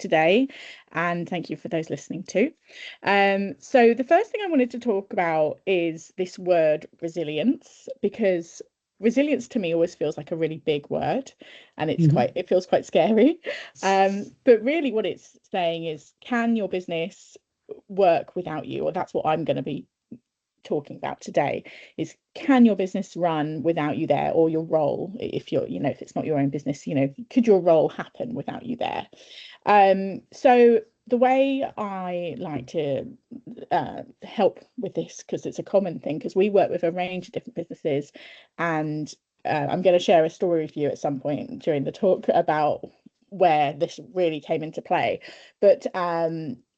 today, and thank you for those listening too. So the first thing I wanted to talk about is this word resilience, because resilience to me always feels like a really big word, and it feels quite scary. But really what it's saying is, can your business work without you? Or that's what I'm going to be talking about today, is can your business run without you there, or your role, if you're, if it's not your own business, could your role happen without you there? So the way I like to help with this, because it's a common thing, because we work with a range of different businesses, and I'm going to share a story with you at some point during the talk about where this really came into play. But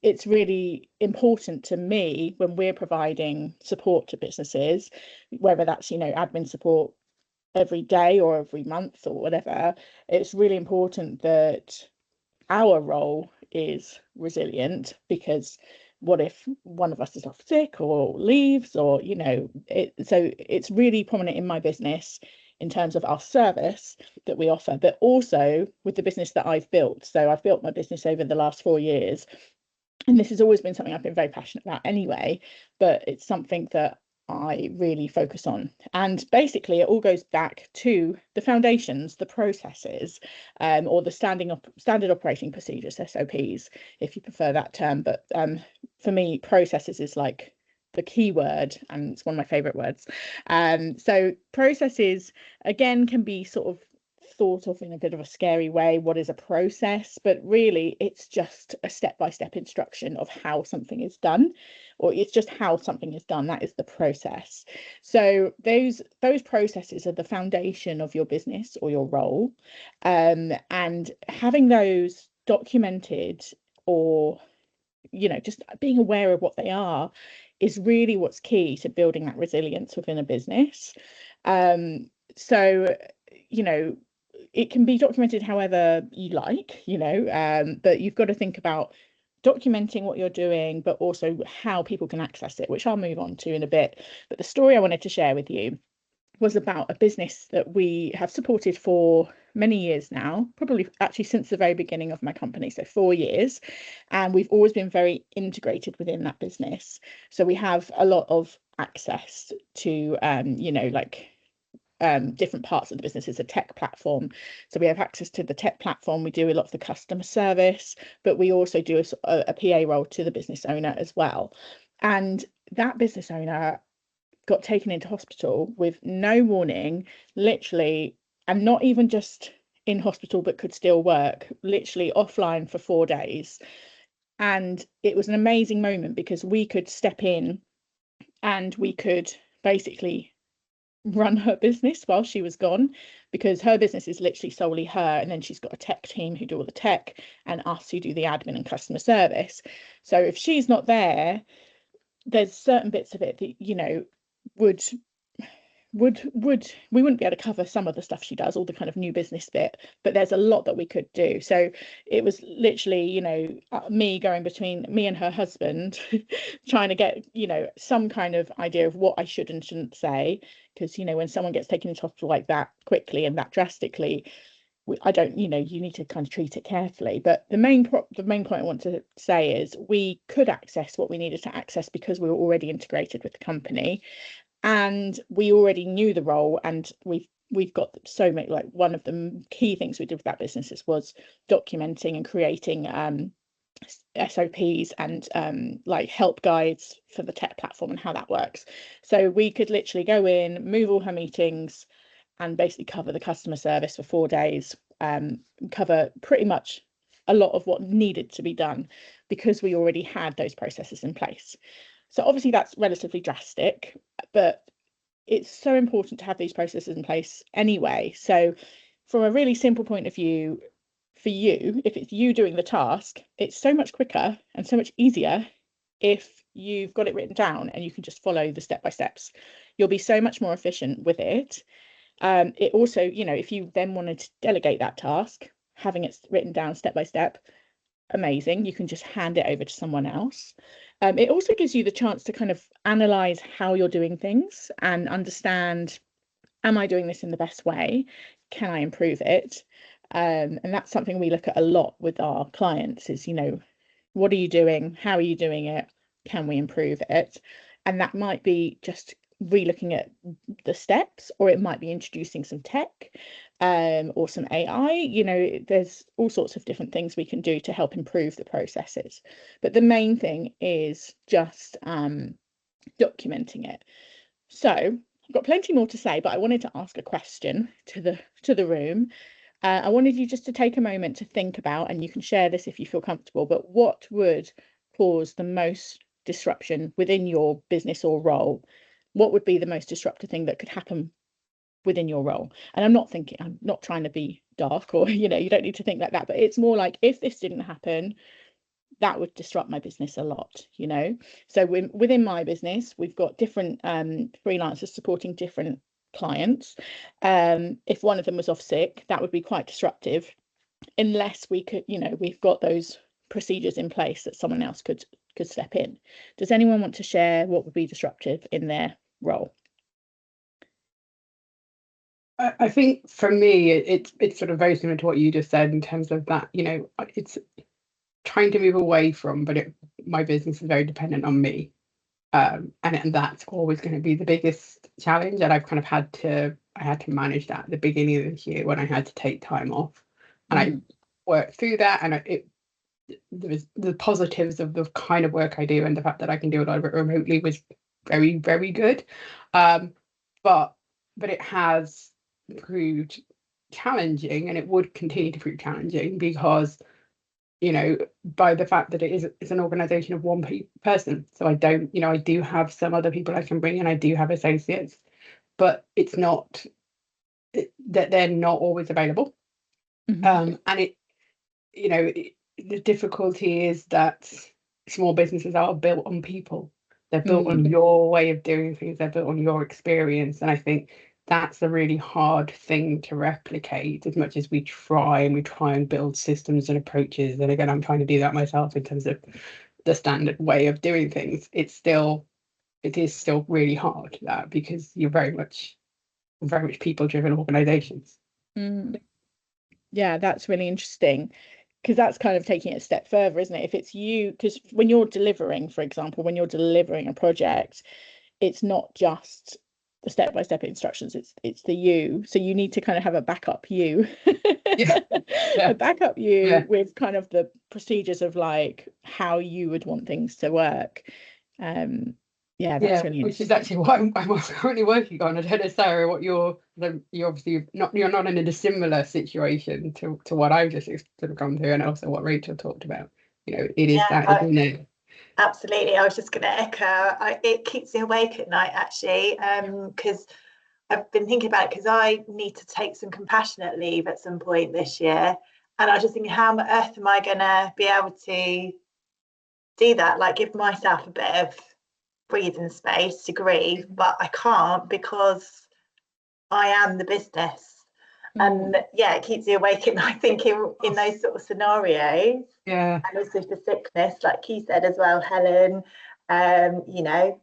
it's really important to me when we're providing support to businesses, whether that's, admin support every day or every month or whatever. It's really important that our role is resilient, because what if one of us is off sick or leaves, or so it's really prominent in my business in terms of our service that we offer, but also with the business that I've built. So I've built my business over the last 4 years, and this has always been something I've been very passionate about anyway, but it's something that I really focus on. And basically it all goes back to the foundations, the processes, or the standard operating procedures, SOPs, if you prefer that term. But for me, processes is like the key word, and it's one of my favorite words. So processes, again, can be sort of thought of in a bit of a scary way. What is a process? But really it's just a step-by-step instruction of how something is done, or it's just how something is done. That is the process. So those processes are the foundation of your business or your role, and having those documented, or just being aware of what they are, is really what's key to building that resilience within a business. So it can be documented however you like, but you've got to think about documenting what you're doing, but also how people can access it, which I'll move on to in a bit. But the story I wanted to share with you was about a business that we have supported for many years now, probably actually since the very beginning of my company, so 4 years, and we've always been very integrated within that business. So we have a lot of access to different parts of the business. Is a tech platform, so we have access to the tech platform. We do a lot of the customer service, but we also do a PA role to the business owner as well. And that business owner got taken into hospital with no warning, literally, and not even just in hospital, but could still work, literally offline for 4 days. And it was an amazing moment, because we could step in and we could basically run her business while she was gone, because her business is literally solely her, and then she's got a tech team who do all the tech, and us who do the admin and customer service. So if she's not there, there's certain bits of it that would we wouldn't be able to cover some of the stuff she does, all the kind of new business bit, but there's a lot that we could do. So it was literally me going between me and her husband trying to get some kind of idea of what I should and shouldn't say, because when someone gets taken into hospital like that quickly and that drastically, I don't, you need to kind of treat it carefully. But the main point I want to say is we could access what we needed to access because we were already integrated with the company, and we already knew the role, and we've got so many, like, one of the key things we did with that business was documenting and creating SOPs and like help guides for the tech platform and how that works. So we could literally go in, move all her meetings, and basically cover the customer service for 4 days, cover pretty much a lot of what needed to be done, because we already had those processes in place. So obviously that's relatively drastic, but it's so important to have these processes in place anyway. So from a really simple point of view, for you, if it's you doing the task, it's so much quicker and so much easier if you've got it written down and you can just follow the step-by-steps. You'll be so much more efficient with it. It also, if you then wanted to delegate that task, having it written down step by step, amazing. You can just hand it over to someone else. It also gives you the chance to kind of analyze how you're doing things and understand, am I doing this in the best way? Can I improve it? And that's something we look at a lot with our clients is, what are you doing? How are you doing it? Can we improve it? And that might be just re-looking at the steps, or it might be introducing some tech or some AI. There's all sorts of different things we can do to help improve the processes. But the main thing is just documenting it. So I've got plenty more to say, but I wanted to ask a question to the room. I wanted you just to take a moment to think about, and you can share this if you feel comfortable, but what would cause the most disruption within your business or role? What would be the most disruptive thing that could happen within your role? And I'm not trying to be dark, or, you don't need to think like that, but it's more like, if this didn't happen, that would disrupt my business a lot. So within my business, we've got different freelancers supporting different clients. If one of them was off sick, that would be quite disruptive, unless we could, we've got those procedures in place that someone else could step in. Does anyone want to share what would be disruptive in their role? I think for me, it's sort of very similar to what you just said in terms of that, it's trying to move away from, but my business is very dependent on me. And that's always going to be the biggest challenge. And I've kind of had to manage that at the beginning of this year when I had to take time off, and I worked through that. And there was the positives of the kind of work I do, and the fact that I can do a lot of it remotely was very, very good. But it has proved challenging, and it would continue to prove challenging, because by the fact that it's an organization of one person. So I do have some other people I can bring in. I do have associates, but it's not that they're not always available. And the difficulty is that small businesses are built on people. They're built on your way of doing things. They're built on your experience. And I think that's a really hard thing to replicate, as much as we try and build systems and approaches. And again, I'm trying to do that myself in terms of the standard way of doing things. It is still really hard, because you're very much people driven organizations. Yeah, that's really interesting, because that's kind of taking it a step further, isn't it? If it's you, because when you're delivering, for example, when you're delivering a project, it's not just the step-by-step instructions, it's the you. So you need to kind of have a backup you. A backup you with kind of the procedures of like how you would want things to work. That's really which is actually what I'm currently working on. I don't know, Sarah, what you're obviously not in a dissimilar situation to what I've just sort of gone through, and also what Rachel talked about. It is that, isn't it? Absolutely. I was just going to echo, it keeps me awake at night, actually, because I've been thinking about it, because I need to take some compassionate leave at some point this year. And I was just thinking, how on earth am I going to be able to do that? Like, give myself a bit of breathing space to grieve, but I can't, because I am the business. And it keeps you awake at night thinking in those sort of scenarios. And also for sickness, like you said as well, Helen, I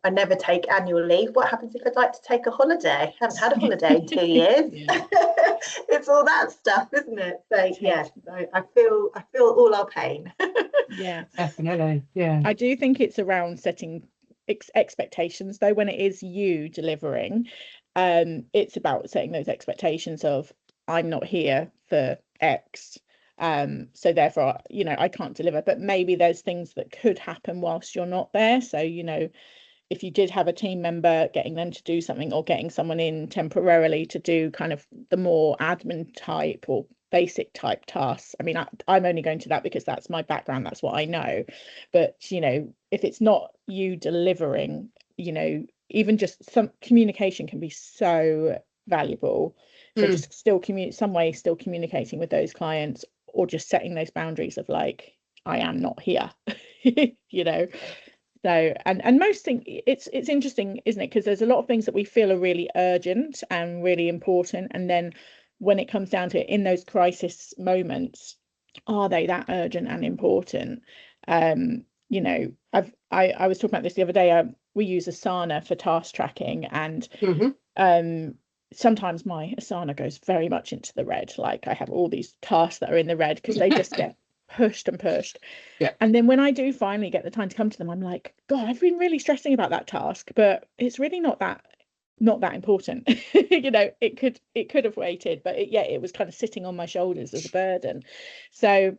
never take annual leave. What happens if I'd like to take a holiday? I haven't had a holiday in 2 years. It's all that stuff, isn't it? So I feel all our pain. Yeah, definitely. I do think it's around setting expectations, though. When it is you delivering, it's about setting those expectations of, I'm not here for X, so therefore I can't deliver. But maybe there's things that could happen whilst you're not there. So if you did have a team member, getting them to do something, or getting someone in temporarily to do kind of the more admin type or basic type tasks. I mean, I'm only going to that because that's my background, that's what I know. But if it's not you delivering, even just some communication can be so valuable. So just still communicating with those clients, or just setting those boundaries of like, I am not here. So and most things, it's interesting, isn't it? Because there's a lot of things that we feel are really urgent and really important, and then when it comes down to it, in those crisis moments, are they that urgent and important? I was talking about this the other day. We use Asana for task tracking, and sometimes my Asana goes very much into the red. Like I have all these tasks that are in the red because they just get pushed and pushed. Yeah. And then when I do finally get the time to come to them, I'm like, God, I've been really stressing about that task, but it's really not that important. It could have waited, but it was kind of sitting on my shoulders as a burden. So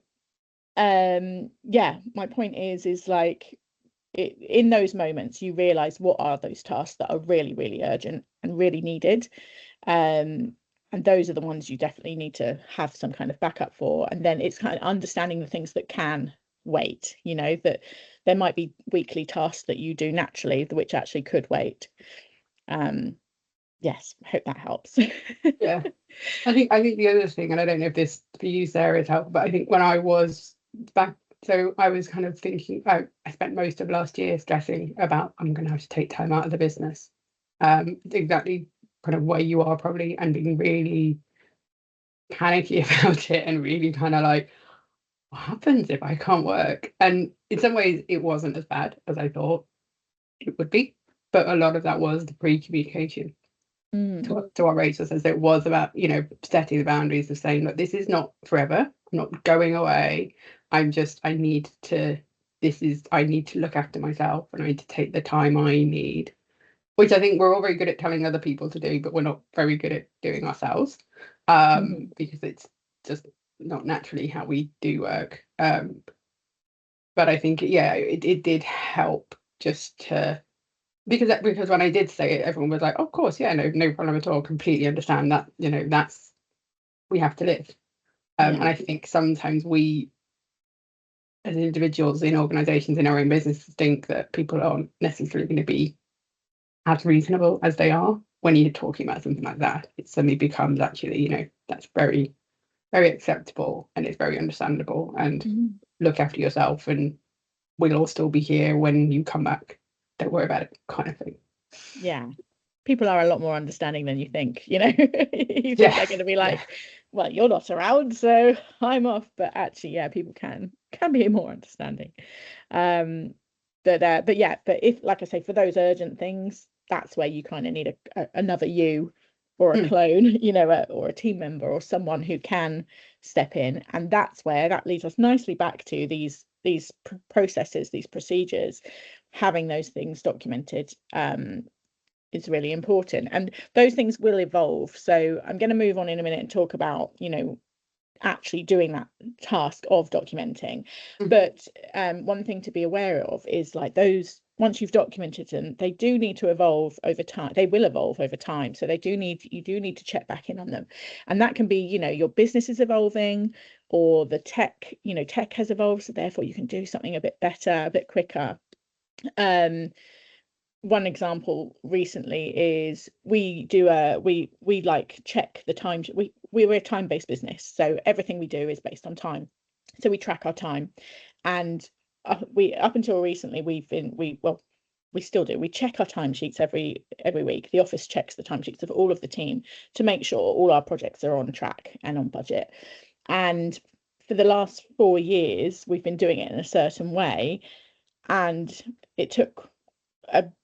my point is like in those moments you realize what are those tasks that are really, really urgent and really needed, and those are the ones you definitely need to have some kind of backup for. And then it's kind of understanding the things that can wait, that there might be weekly tasks that you do naturally which actually could wait. Yes, I hope that helps. Yeah, I think the other thing, and I don't know if this for you, Sarah, is helpful, but I think when I was back, so I was kind of thinking, I spent most of last year stressing about I'm going to have to take time out of the business, exactly kind of where you are probably, and being really panicky about it and really kind of like, what happens if I can't work? And in some ways it wasn't as bad as I thought it would be, but a lot of that was the pre-communication. To what Rachel says, it was about, setting the boundaries of saying, look, this is not forever. I'm not going away. I need to look after myself, and I need to take the time I need, which I think we're all very good at telling other people to do, but we're not very good at doing ourselves, because it's just not naturally how we do work. But I think, it did help just to, because when I did say it, everyone was like, oh, of course, yeah, no problem at all, completely understand that, that's, we have to live. And I think sometimes we, as individuals in organizations in our own businesses, think that people aren't necessarily going to be as reasonable as they are. When you're talking about something like that, it suddenly becomes actually, that's very, very acceptable, and it's very understandable, and look after yourself, and we'll all still be here when you come back. Don't worry about it, kind of thing. Yeah, people are a lot more understanding than you think. You think they're going to be like, well, you're not around, so I'm off. But actually, people can be more understanding. But if, like I say, for those urgent things, that's where you kind of need another you, or a clone, or a team member, or someone who can step in. And that's where that leads us nicely back to these processes, these procedures. Having those things documented is really important, and those things will evolve. So I'm going to move on in a minute and talk about actually doing that task of documenting. But one thing to be aware of is, like, those, once you've documented them, they do need to evolve over time. They will evolve over time, so you do need to check back in on them. And that can be, your business is evolving, or the tech has evolved, so therefore you can do something a bit better, a bit quicker. One example recently is we like check the time. We're a time-based business, so everything we do is based on time. So we track our time, and up until recently we still do. We check our timesheets every week. The office checks the timesheets of all of the team to make sure all our projects are on track and on budget. And for the last 4 years, we've been doing it in a certain way, and it took not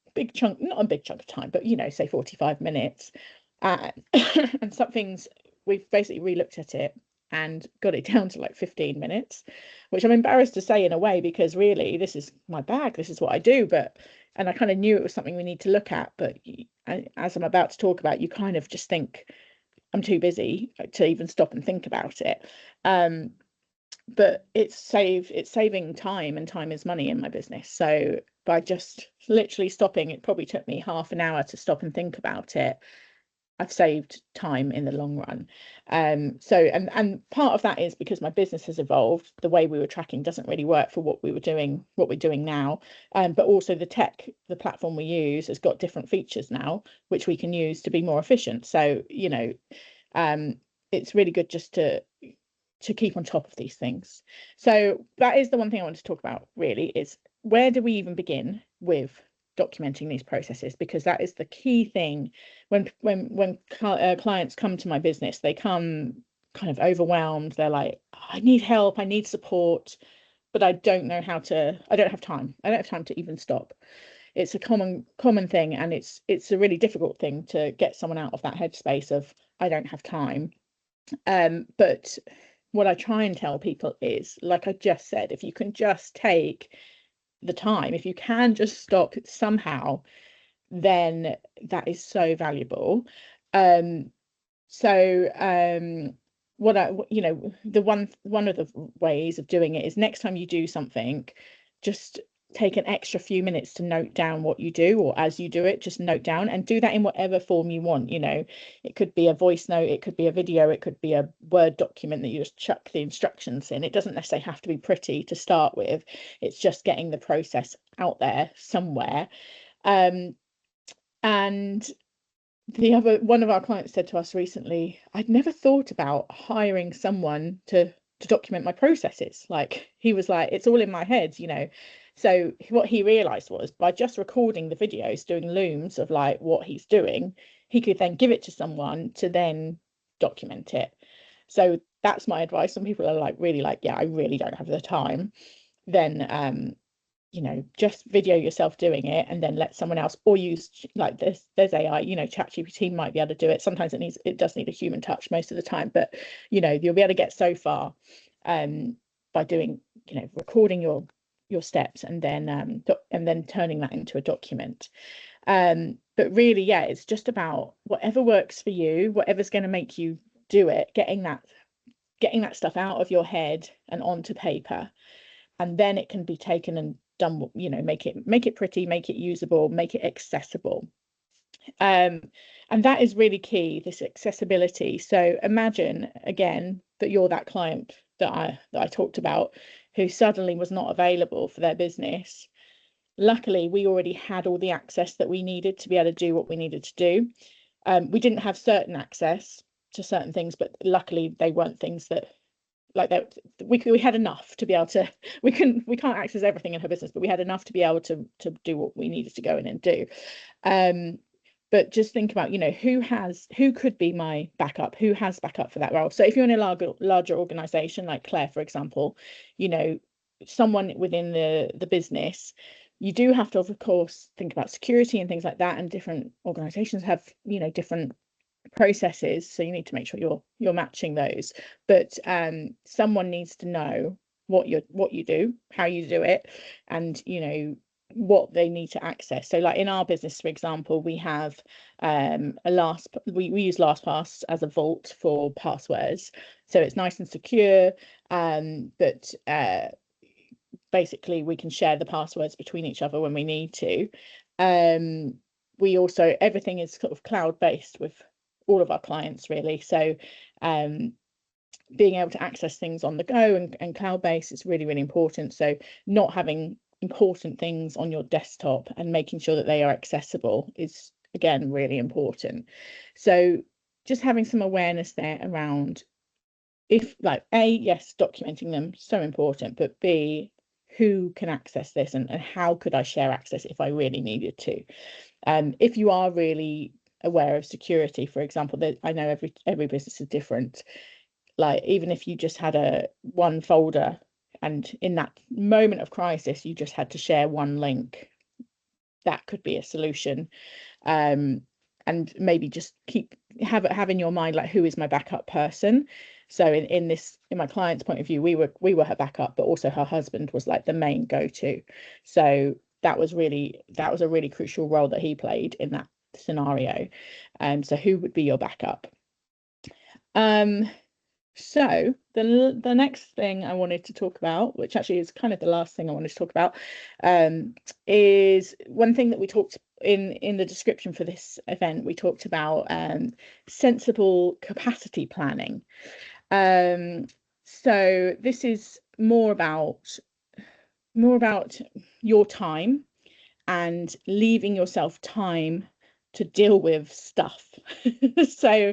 a big chunk of time, but say 45 minutes. And some things, we've basically re-looked at it and got it down to like 15 minutes, which I'm embarrassed to say in a way, because really this is my bag, this is what I do. And I kind of knew it was something we need to look at, but as I'm about to talk about, you kind of just think I'm too busy to even stop and think about it. But it's saving time, and time is money in my business. So by just literally stopping, it probably took me half an hour to stop and think about it, I've saved time in the long run. And part of that is because my business has evolved. The way we were tracking doesn't really work for what we're doing now. But also the platform we use has got different features now, which we can use to be more efficient. So, it's really good just to keep on top of these things. So that is the one thing I want to talk about, really, is where do we even begin with documenting these processes? Because that is the key thing. When clients come to my business, they come kind of overwhelmed. They're like, I need help, I need support, but I don't have time to even stop. it's a common thing, and it's a really difficult thing to get someone out of that headspace of I don't have time. But what I try and tell people is, like I just said, if you can just take the time, if you can just stop somehow, then that is so valuable. What I, the one of the ways of doing it is, next time you do something, just take an extra few minutes to note down what you do, or as you do it, just note down, and do that in whatever form you want. It could be a voice note, it could be a video, it could be a Word document that you just chuck the instructions in. It doesn't necessarily have to be pretty to start with. It's just getting the process out there somewhere. And one of our clients said to us recently, I'd never thought about hiring someone to document my processes. Like, he was like, it's all in my head. So what he realized was, by just recording the videos, doing looms of like what he's doing, he could then give it to someone to then document it. So that's my advice. Some people are like, really like, yeah, I really don't have the time. Then just video yourself doing it, and then let someone else, or use, like, there's AI, ChatGPT might be able to do it. Sometimes it does need a human touch most of the time, but you'll be able to get so far by doing, recording your steps, and then turning that into a document. But really, yeah, it's just about whatever works for you, whatever's going to make you do it, getting that stuff out of your head and onto paper, and then it can be taken and done, make it pretty, make it usable, make it accessible. And that is really key, this accessibility. So imagine again that you're that client that I talked about, who suddenly was not available for their business. Luckily, we already had all the access that we needed to be able to do what we needed to do. We didn't have certain access to certain things, but luckily they weren't things that, like, that we had enough to be able to, we can't access everything in her business, but we had enough to be able to do what we needed to go in and do. But just think about, who could be my backup, who has backup for that role. So if you're in a larger organization like Claire, for example, someone within the business, you do have to, of course, think about security and things like that, and different organizations have different processes, so you need to make sure you're matching those. But someone needs to know what you do, how you do it, and what they need to access. So like in our business, for example, we have we use LastPass as a vault for passwords, so it's nice and secure, but basically we can share the passwords between each other when we need to. We also, everything is sort of cloud-based with all of our clients, really. So being able to access things on the go and cloud-based is really, really important. So not having important things on your desktop and making sure that they are accessible is, again, really important. So just having some awareness there around, if, like, A, yes, documenting them, so important, but B, who can access this, and how could I share access if I really needed to. If you are really aware of security, for example, that I know every business is different. Like, even if you just had one folder, and in that moment of crisis you just had to share one link, that could be a solution. And maybe just have in your mind, like, who is my backup person. So in my client's point of view, we were her backup, but also her husband was like the main go-to. So that was a really crucial role that he played in that scenario. So who would be your backup? So the next thing I wanted to talk about, which actually is kind of the last thing I wanted to talk about, is one thing that we talked in the description for this event. We talked about sensible capacity planning. So this is more about your time and leaving yourself time to deal with stuff. So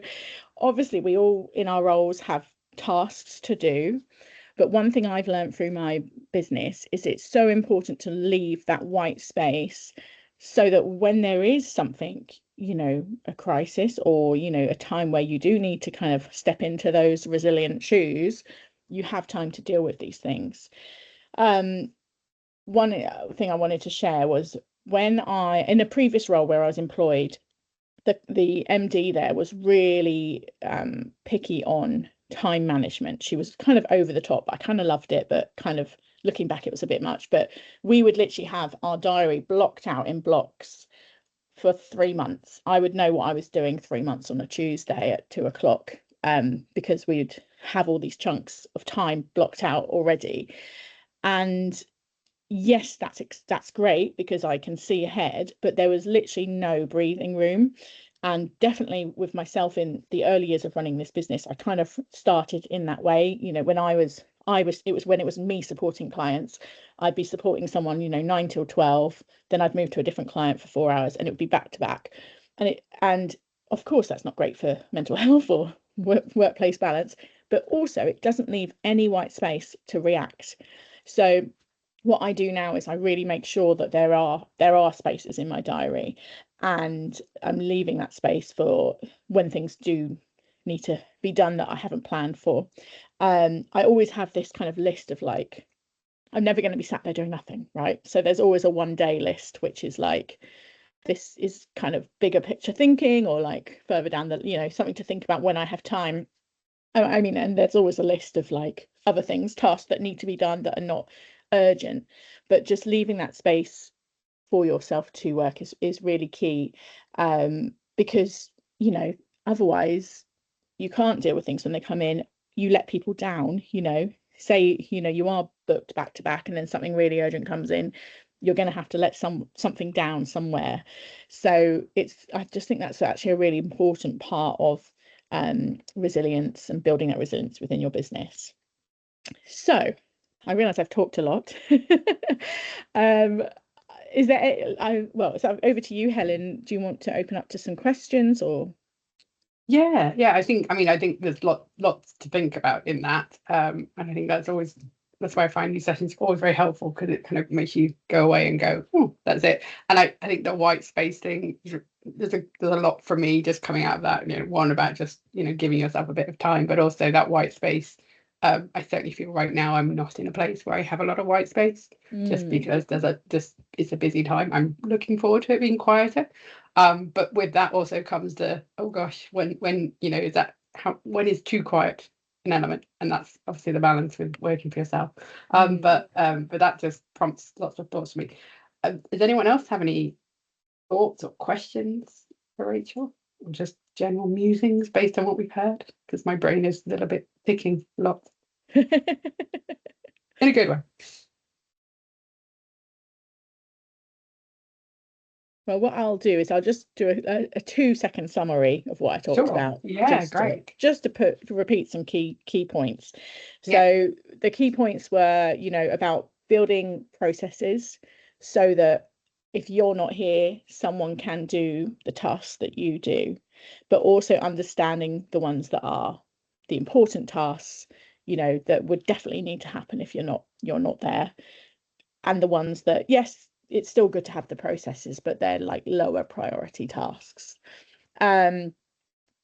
obviously we all in our roles have tasks to do, but one thing I've learned through my business is it's so important to leave that white space, so that when there is something, a crisis, or a time where you do need to kind of step into those resilient shoes, you have time to deal with these things. One thing I wanted to share was when in a previous role where I was employed, the MD there was really picky on time management. She was kind of over the top. I kind of loved it, but kind of looking back, it was a bit much. But we would literally have our diary blocked out in blocks for 3 months. I would know what I was doing 3 months on a Tuesday at 2 o'clock, because we'd have all these chunks of time blocked out already. And yes, that's great because I can see ahead, but there was literally no breathing room. And definitely with myself in the early years of running this business, I kind of started in that way. When it was when it was me supporting clients, I'd be supporting someone, 9 till 12, then I'd move to a different client for 4 hours, and it would be back to back. And of course, that's not great for mental health or workplace balance, but also it doesn't leave any white space to react. So what I do now is I really make sure that there are spaces in my diary, and I'm leaving that space for when things do need to be done that I haven't planned for. I always have this kind of list of like, I'm never going to be sat there doing nothing, right? So there's always a 1 day list, which is like, this is kind of bigger picture thinking, or like further down the, something to think about when I have time. I mean, and there's always a list of like other things, tasks that need to be done that are not urgent, but just leaving that space for yourself to work is really key, because otherwise you can't deal with things when they come in. You let people down, say you are booked back to back and then something really urgent comes in, you're going to have to let something down somewhere. So I just think that's actually a really important part of resilience and building that resilience within your business. So I realize I've talked a lot. Is there so over to you, Helen. Do you want to open up to some questions or? Yeah, I think there's lots to think about in that, and I think that's why I find these sessions always very helpful, because it kind of makes you go away and go, oh, that's it. And I think the white space thing, there's a lot for me just coming out of that. One about just giving yourself a bit of time, but also that white space. I certainly feel right now I'm not in a place where I have a lot of white space, just because it's a busy time. I'm looking forward to it being quieter. But with that also comes the, oh gosh, when when is too quiet an element? And that's obviously the balance with working for yourself. But that just prompts lots of thoughts for me. Does anyone else have any thoughts or questions for Rachel, or just general musings based on what we've heard? Because my brain is a little bit ticking a lot. In a good way. Well, what I'll do is I'll just do a 2-second summary of what I talked about. Yeah, great. Just to repeat some key points. So the key points were, about building processes so that if you're not here, someone can do the tasks that you do, but also understanding the ones that are the important tasks, that would definitely need to happen if you're not there, and the ones that, yes, it's still good to have the processes, but they're like lower priority tasks. And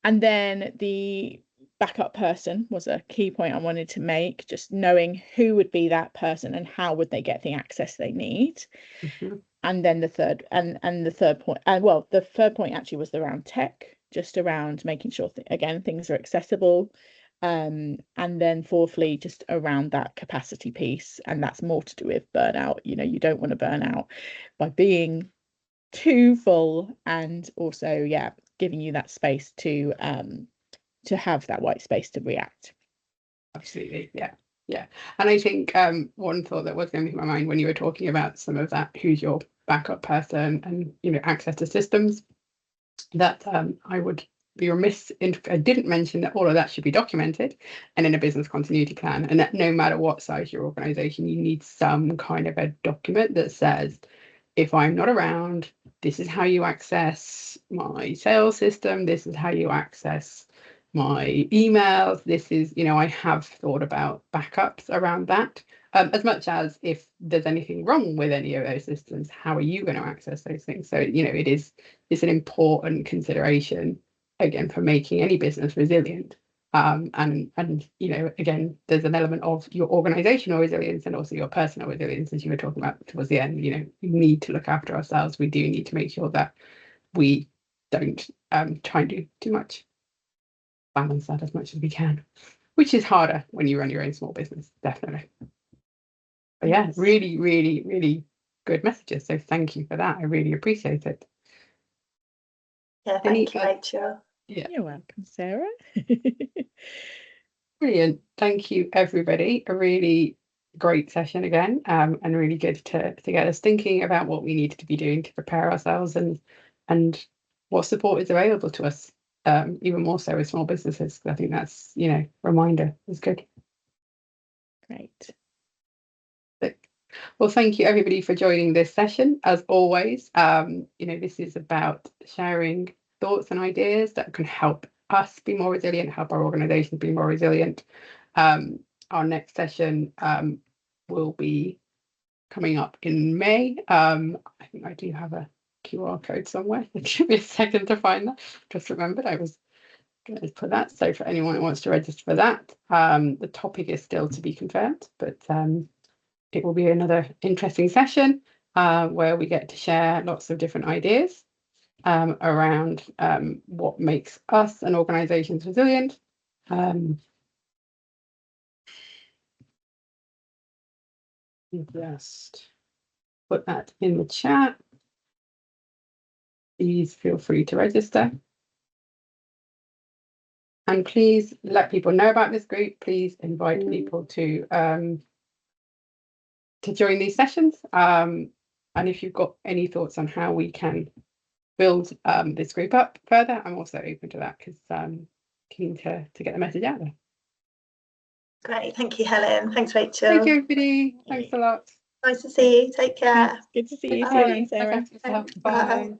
then the backup person was a key point I wanted to make, just knowing who would be that person and how would they get the access they need. And then the third point, the third point actually was around tech, just around making sure again things are accessible. And then fourthly, just around that capacity piece, and that's more to do with burnout. You don't want to burn out by being too full, and also giving you that space to have that white space to react. Absolutely. Yeah. And I think one thought that was going through my mind when you were talking about some of that, who's your backup person and access to systems, that I would be remiss if I didn't mention that all of that should be documented and in a business continuity plan, and that no matter what size your organization, you need some kind of a document that says, if I'm not around, this is how you access my sales system, this is how you access my emails, this is, I have thought about backups around that. As much as if there's anything wrong with any of those systems, how are you going to access those things? So, it's an important consideration, again, for making any business resilient, And you know, again, there's an element of your organizational resilience and also your personal resilience, as you were talking about towards the end. You know, we need to look after ourselves. We do need to make sure that we don't try and do too much, balance that as much as we can, which is harder when you run your own small business, definitely. But yeah, really, really, really good messages. So thank you for that. I really appreciate it. Yeah, thank you, Rachel. Yeah, you're welcome, Sarah. Brilliant. Thank you, everybody. A really great session again, and really good to get us thinking about what we need to be doing to prepare ourselves and what support is available to us, even more so with small businesses. I think that's, you know, reminder is good. Great. Well, thank you everybody for joining this session. As always, you know, this is about sharing thoughts and ideas that can help us be more resilient, help our organizations be more resilient. Our next session will be coming up in May. I think I do have a QR code somewhere. Give me a second to find that. Just remembered I was going to put that. So for anyone who wants to register for that, the topic is still to be confirmed, but it will be another interesting session where we get to share lots of different ideas around what makes us and organizations resilient. Just put that in the chat. Please feel free to register. And please let people know about this group. Please invite people to join these sessions. And if you've got any thoughts on how we can build this group up further, I'm also open to that, because I'm keen to get the message out there. Great. Thank you, Helen. Thanks, Rachel. Thank you, everybody. Thanks a lot. Nice to see you. Take care. Good to see you. Bye. See you around, Sarah. Bye. Bye.